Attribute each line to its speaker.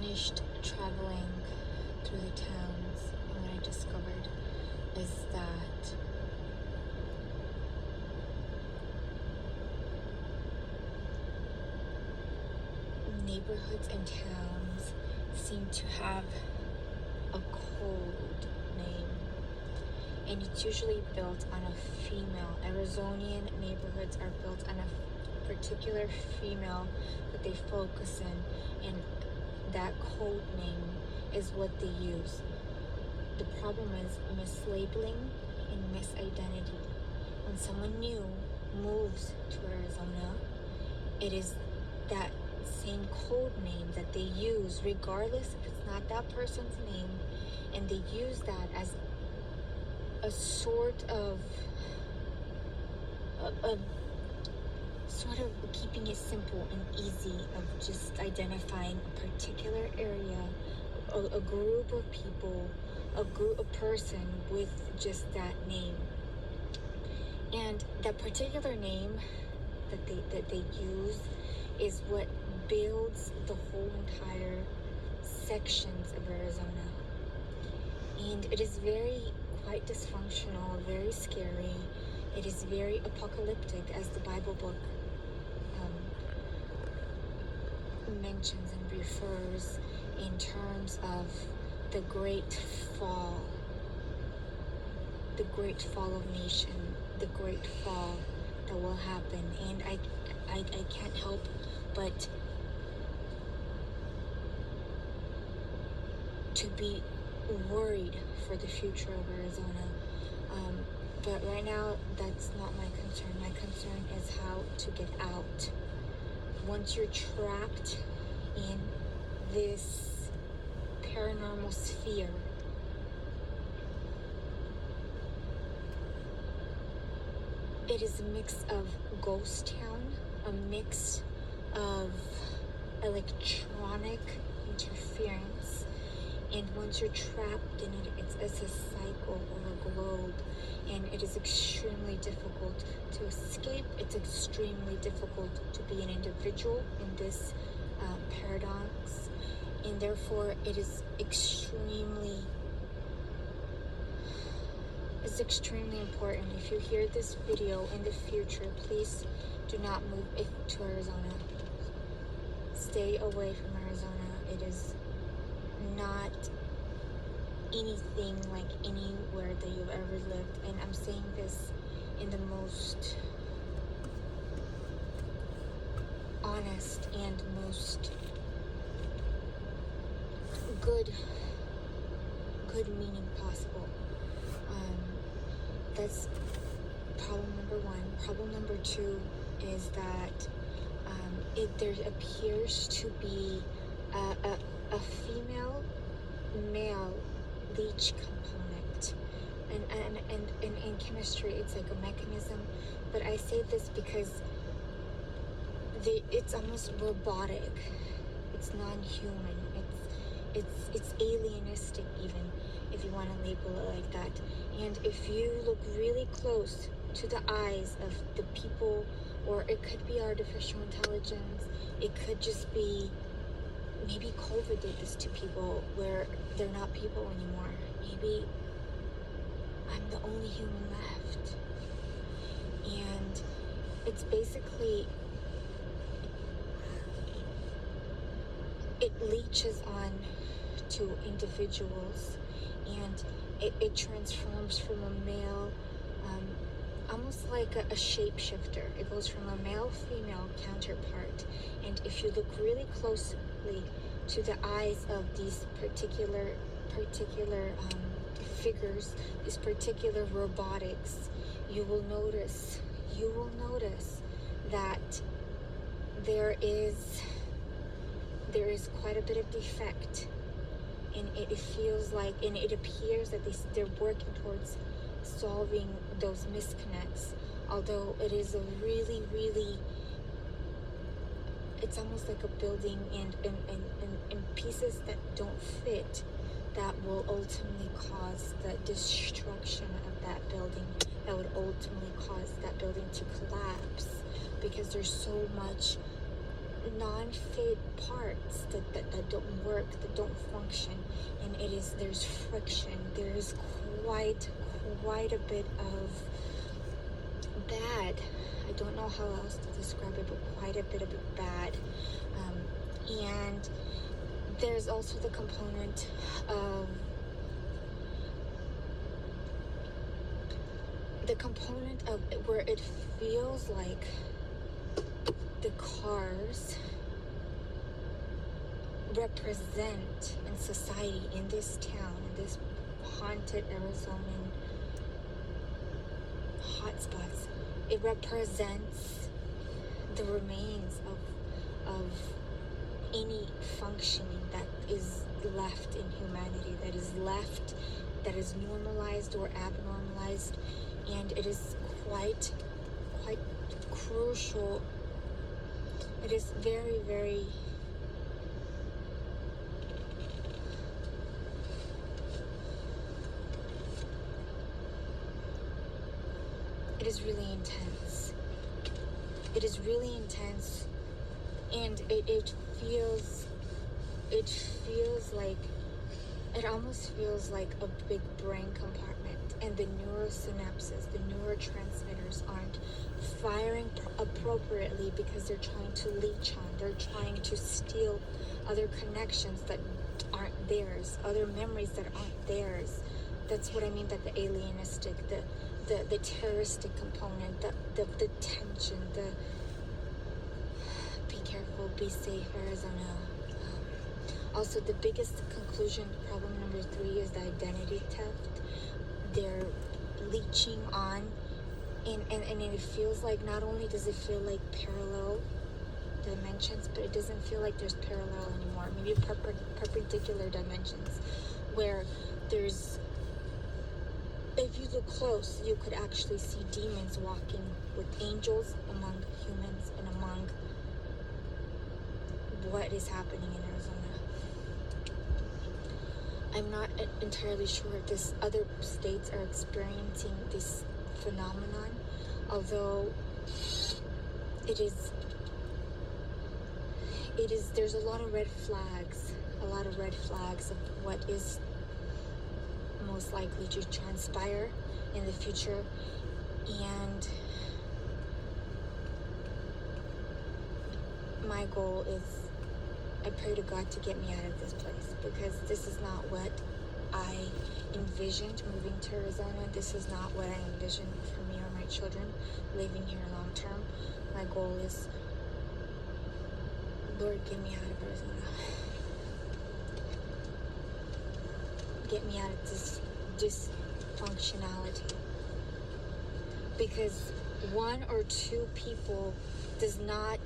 Speaker 1: finished traveling through the towns, and what I discovered is that neighborhoods and towns seem to have a code name, and it's usually built on a female. Arizonian neighborhoods are built on a particular female that they focus in, and that code name is what they use. The problem is mislabeling and misidentity. When someone new moves to Arizona, it is that same code name that they use, regardless if it's not that person's name, and they use that as a sort of keeping it simple and easy, of just identifying a particular area, a group of people, a person with just that name. And that particular name that they use is what builds the whole entire sections of Arizona. And it is quite dysfunctional, very scary. It is very apocalyptic, as the Bible book mentions and refers, in terms of the great fall of nation, the great fall that will happen. And I can't help but to be worried for the future of Arizona. But right now, that's not my concern. My concern is how to get out. Once you're trapped in this paranormal sphere, it is a mix of ghost town, a mix of electronic interference, and once you're trapped in it, it's a cycle or a globe, and it is extremely difficult to escape. It's extremely difficult to be an individual in this paradox, and therefore it is extremely important. If you hear this video in the future, please do not move to Arizona. Stay away from Arizona. It is not anything like anywhere that you've ever lived. And I'm saying this in the most honest and most good meaning possible. That's problem number one. Problem number two is that there appears to be a female-male leech component, and in chemistry it's like a mechanism, but I say this because it's almost robotic, it's non-human, it's alienistic, even if you want to label it like that. And if you look really close to the eyes of the people, or it could be artificial intelligence, it could just be maybe COVID did this to people where they're not people anymore. Maybe I'm the only human left. And it's basically, it leeches on to individuals, and it transforms from a male, almost like a shapeshifter. It goes from a male-female counterpart. And if you look really closely to the eyes of these particular figures, these particular robotics, you will notice that there is quite a bit of defect, and it feels like, and it appears that they're working towards solving those misconnects, although it is a really, it's almost like a building and pieces that don't fit, that will ultimately cause the destruction of that building, that would ultimately cause that building to collapse, because there's so much non-fit parts that don't work, that don't function, and there's friction. There's quite a bit of bad. I don't know how else to describe it, but quite a bit of it bad. And there's also the component of where it feels like the cars represent in society, in this town, in this haunted Arizonan hotspots. It represents the remains of any functioning that is left in humanity, that is normalized or abnormalized, and it is quite crucial. It is very, very it is really intense. It is really intense, and it almost feels like a big brain compartment, and the neurosynapses, the neurotransmitters aren't firing appropriately because they're trying to leech on, they're trying to steal other connections that aren't theirs, other memories that aren't theirs. That's what I mean by the alienistic, the terroristic component, the tension, the be careful, be safe, Arizona. Also, the biggest conclusion, problem number 3, is the identity theft. They're leeching on, and it feels like, not only does it feel like parallel dimensions, but it doesn't feel like there's parallel anymore. Maybe perpendicular dimensions, where there's, if you look close, you could actually see demons walking with angels among humans and among what is happening in Arizona. I'm not entirely sure if this other states are experiencing this phenomenon, although there's a lot of red flags of what is most likely to transpire in the future. And my goal is, I pray to God to get me out of this place, because this is not what I envisioned moving to Arizona. This is not what I envisioned for me or my children living here long term. My goal is, Lord, get me out of Arizona. Get me out of this dysfunctionality. Because 1 or 2 people does not